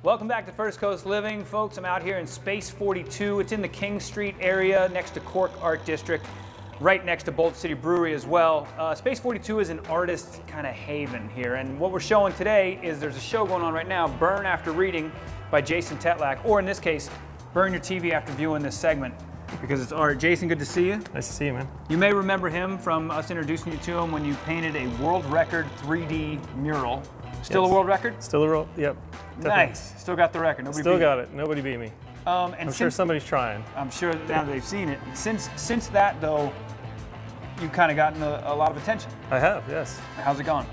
Welcome back to First Coast Living. Folks, I'm out here in Space 42. It's in the King Street area next to Cork Art District, right next to Bolt City Brewery as well. Space 42 is an artist kind of haven here, and what we're showing today is there's a show going on right now, Burn After Reading by Jason Tetlak, or in this case, Burn Your TV After Viewing this segment, because it's art. Jason, good to see you. Nice to see you, man. You may remember him from us introducing you to him when you painted a world record 3D mural. Still a world record? Still a world, yep. Definitely. Nice. Still got the record. Nobody Still got it. Nobody beat me. And I'm sure somebody's trying. I'm sure now they've seen it. Since that, though, you've kind of gotten a lot of attention. I have, yes. How's it gone?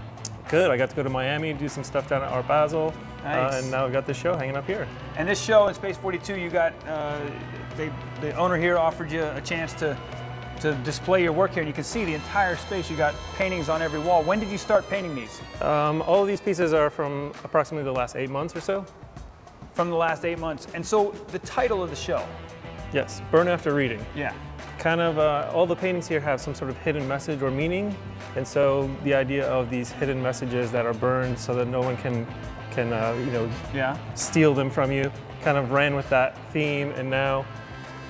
Good. I got to go to Miami, do some stuff down at Art Basel, nice. And now I've got this show hanging up here. And this show in Space 42, you got, the owner here offered you a chance to display your work here, and you can see the entire space. You got paintings on every wall. When did you start painting these? All of these pieces are from approximately the last 8 months or so. From the last 8 months. And so the title of the show? Yes, Burn After Reading. Yeah. Kind of, all the paintings here have some sort of hidden message or meaning, and so the idea of these hidden messages that are burned so that no one can steal them from you, kind of ran with that theme, and now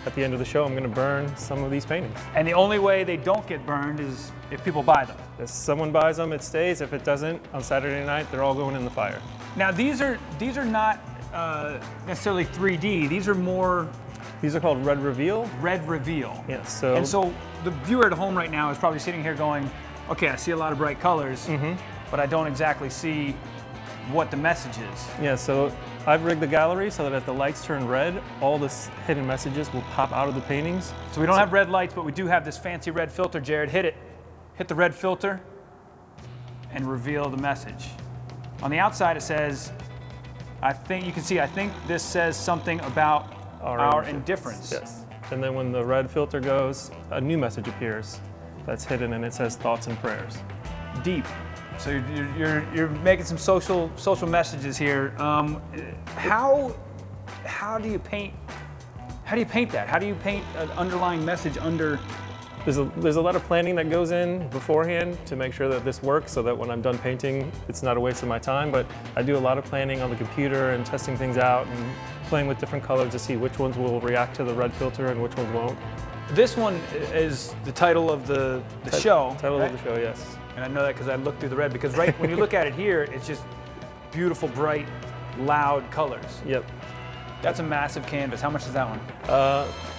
at the end of the show I'm going to burn some of these paintings. And the only way they don't get burned is if people buy them. If someone buys them, it stays. If it doesn't, on Saturday night, they're all going in the fire. Now these are not necessarily 3D. These are more... These are called Red Reveal. Red Reveal. Yes. And so the viewer at home right now is probably sitting here going, okay, I see a lot of bright colors, but I don't exactly see what the message is. Yeah, so I've rigged the gallery so that as the lights turn red, all the hidden messages will pop out of the paintings. So we don't have red lights, but we do have this fancy red filter. Jared, hit it. Hit the red filter and reveal the message. On the outside it says, I think this says something about our indifference. Yes. And then when the red filter goes, a new message appears that's hidden, and it says thoughts and prayers. Deep. So you're making some social messages here. How do you paint? How do you paint that? How do you paint an underlying message under? There's a lot of planning that goes in beforehand to make sure that this works, so that when I'm done painting, it's not a waste of my time. But I do a lot of planning on the computer and testing things out and playing with different colors to see which ones will react to the red filter and which ones won't. This one is the title of the show. Title of the show, yes. And I know that because I looked through the red, because right when you look at it here, it's just beautiful, bright, loud colors. Yep. That's a massive canvas. How much is that one?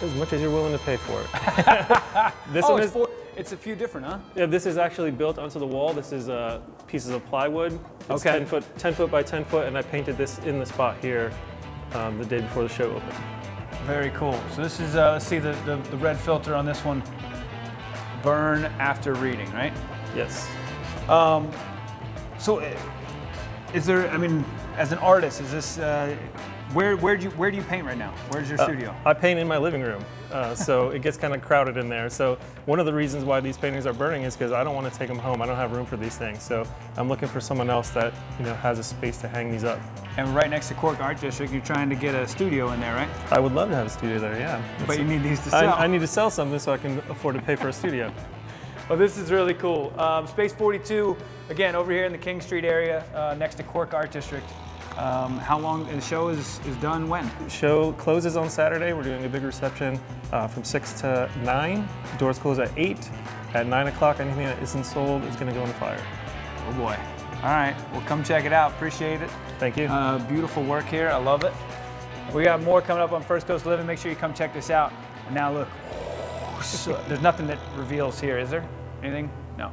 As much as you're willing to pay for it. It's a few different, huh? Yeah, this is actually built onto the wall. This is pieces of plywood. It's okay. 10 foot by 10 foot, and I painted this in the spot here the day before the show opened. Very cool. So this is, let's see the red filter on this one. Burn After Reading, right? Yes. So is there, I mean, as an artist, is this, where do you paint right now? Where's your studio? I paint in my living room, so it gets kind of crowded in there. So one of the reasons why these paintings are burning is because I don't want to take them home. I don't have room for these things. So I'm looking for someone else that has a space to hang these up. And right next to Cork Art District, you're trying to get a studio in there, right? I would love to have a studio there, yeah. But you need these to sell. I need to sell something so I can afford to pay for a studio. Well, this is really cool. Space 42, again, over here in the King Street area, next to Cork Art District. How long, the show is done when? The show closes on Saturday. We're doing a big reception from 6 to 9. Doors close at 8. At 9 o'clock, anything that isn't sold is going to go in the fire. Oh boy. All right, well come check it out. Appreciate it. Thank you. Beautiful work here, I love it. We got more coming up on First Coast Living. Make sure you come check this out. And now look, there's nothing that reveals here, is there? Anything? No.